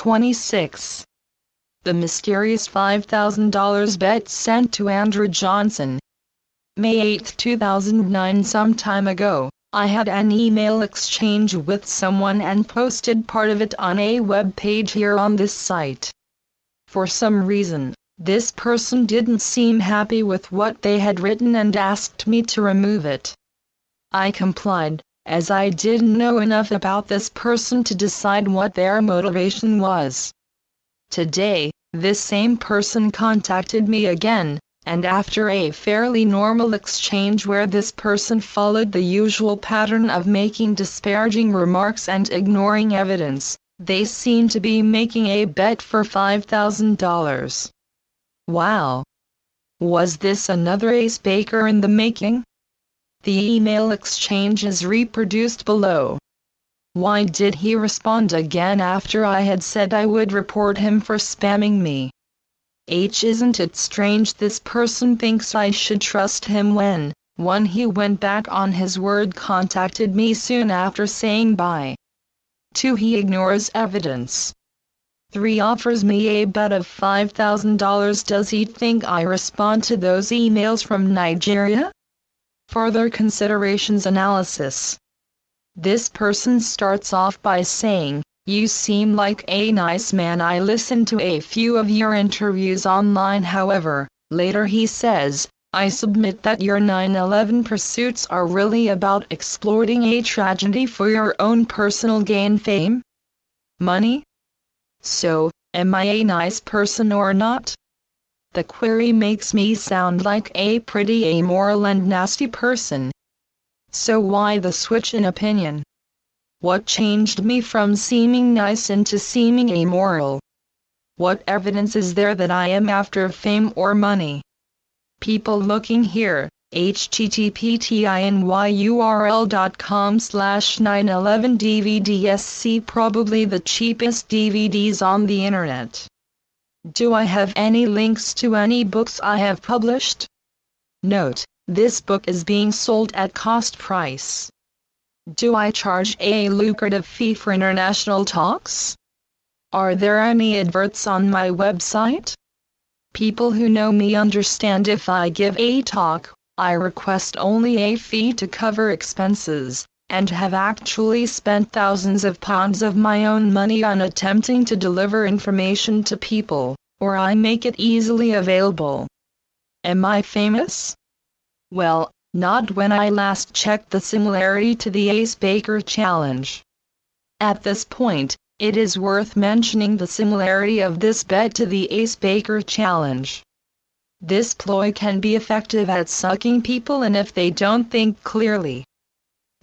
26. The mysterious $5,000 bet sent to Andrew Johnson. May 8, 2009. Some time ago, I had an email exchange with someone and posted part of it on a web page here on this site. For some reason, this person didn't seem happy with what they had written and asked me to remove it. I complied, as I didn't know enough about this person to decide what their motivation was. Today, this same person contacted me again, and after a fairly normal exchange where this person followed the usual pattern of making disparaging remarks and ignoring evidence, they seem to be making a bet for $5,000. Wow! Was this another Ace Baker in the making? The email exchange is reproduced below. Why did he respond again after I had said I would report him for spamming me? Isn't it strange this person thinks I should trust him when, 1. He went back on his word, contacted me soon after saying bye. 2. He ignores evidence. 3. Offers me a bet of $5,000. Does he think I respond to those emails from Nigeria? Further considerations. Analysis. This person starts off by saying, "You seem like a nice man. I listened to a few of your interviews online." However, later he says, "I submit that your 9/11 pursuits are really about exploiting a tragedy for your own personal gain, fame, money. So, am I a nice person or not?" The query makes me sound like a pretty amoral and nasty person. So why the switch in opinion? What changed me from seeming nice into seeming amoral? What evidence is there that I am after fame or money? People looking here, http://tinyurl.com/911dvds. Probably the cheapest DVDs on the internet. Do I have any links to any books I have published? Note, this book is being sold at cost price. Do I charge a lucrative fee for international talks? Are there any adverts on my website? People who know me understand if I give a talk, I request only a fee to cover expenses, and have actually spent thousands of pounds of my own money on attempting to deliver information to people, or I make it easily available. Am I famous? Well, not when I last checked the similarity to the Ace Baker challenge. At this point, it is worth mentioning the similarity of this bet to the Ace Baker challenge. This ploy can be effective at sucking people in if they don't think clearly.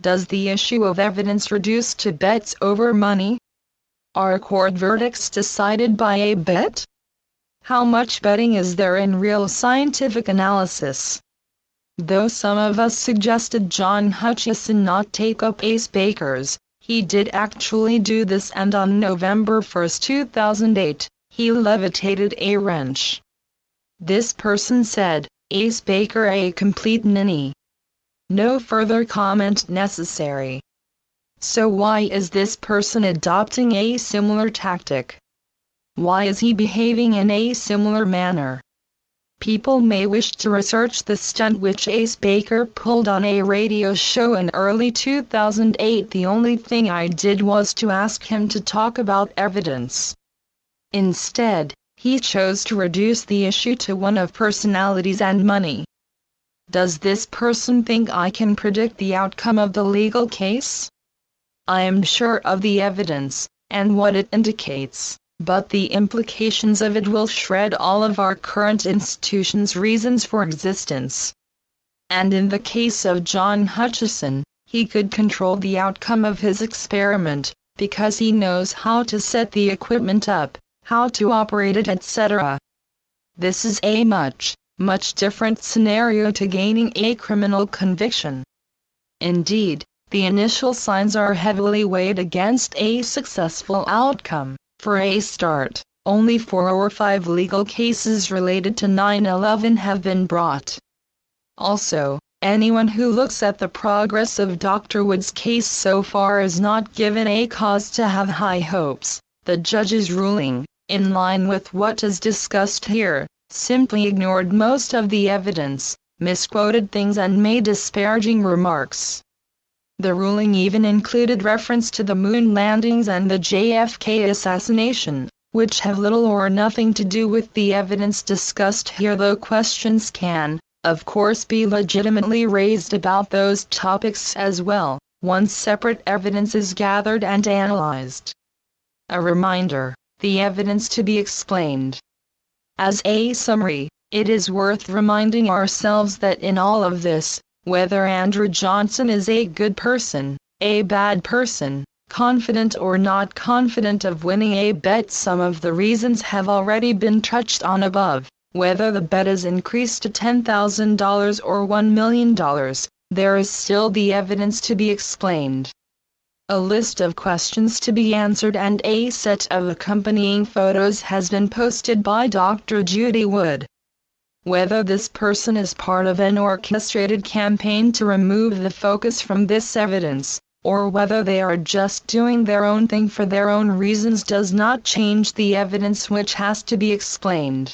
Does the issue of evidence reduce to bets over money? Are court verdicts decided by a bet? How much betting is there in real scientific analysis? Though some of us suggested John Hutchison not take up Ace Baker's, he did actually do this, and on November 1, 2008, he levitated a wrench. This person said, "Ace Baker a complete ninny. No further comment necessary." So why is this person adopting a similar tactic? Why is he behaving in a similar manner? People may wish to research the stunt which Ace Baker pulled on a radio show in early 2008. The only thing I did was to ask him to talk about evidence. Instead, he chose to reduce the issue to one of personalities and money. Does this person think I can predict the outcome of the legal case? I am sure of the evidence, and what it indicates, but the implications of it will shred all of our current institutions' reasons for existence. And in the case of John Hutchison, he could control the outcome of his experiment, because he knows how to set the equipment up, how to operate it, etc. This is a much different scenario to gaining a criminal conviction. Indeed, the initial signs are heavily weighed against a successful outcome. For a start, only 4 or 5 legal cases related to 9/11 have been brought. Also, anyone who looks at the progress of Dr. Wood's case so far is not given a cause to have high hopes, The judge's ruling, in line with what is discussed here, simply ignored most of the evidence, misquoted things and made disparaging remarks. The ruling even included reference to the moon landings and the JFK assassination, which have little or nothing to do with the evidence discussed here, though questions can, of course, be legitimately raised about those topics as well, once separate evidence is gathered and analyzed. A reminder, the evidence to be explained. As a summary, it is worth reminding ourselves that in all of this, whether Andrew Johnson is a good person, a bad person, confident or not confident of winning a bet, some of the reasons have already been touched on above. Whether the bet is increased to $10,000 or $1 million, there is still the evidence to be explained. A list of questions to be answered and a set of accompanying photos has been posted by Dr. Judy Wood. Whether this person is part of an orchestrated campaign to remove the focus from this evidence, or whether they are just doing their own thing for their own reasons, does not change the evidence which has to be explained.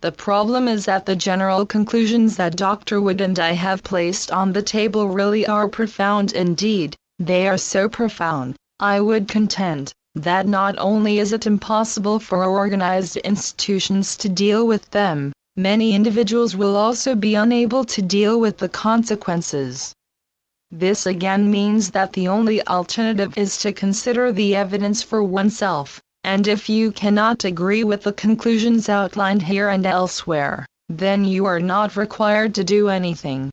The problem is that the general conclusions that Dr. Wood and I have placed on the table really are profound indeed. They are so profound, I would contend, that not only is it impossible for organized institutions to deal with them, many individuals will also be unable to deal with the consequences. This again means that the only alternative is to consider the evidence for oneself, and if you cannot agree with the conclusions outlined here and elsewhere, then you are not required to do anything.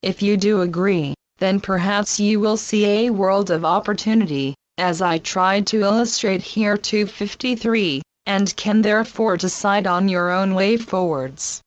If you do agree, then perhaps you will see a world of opportunity, as I tried to illustrate here 253, and can therefore decide on your own way forwards.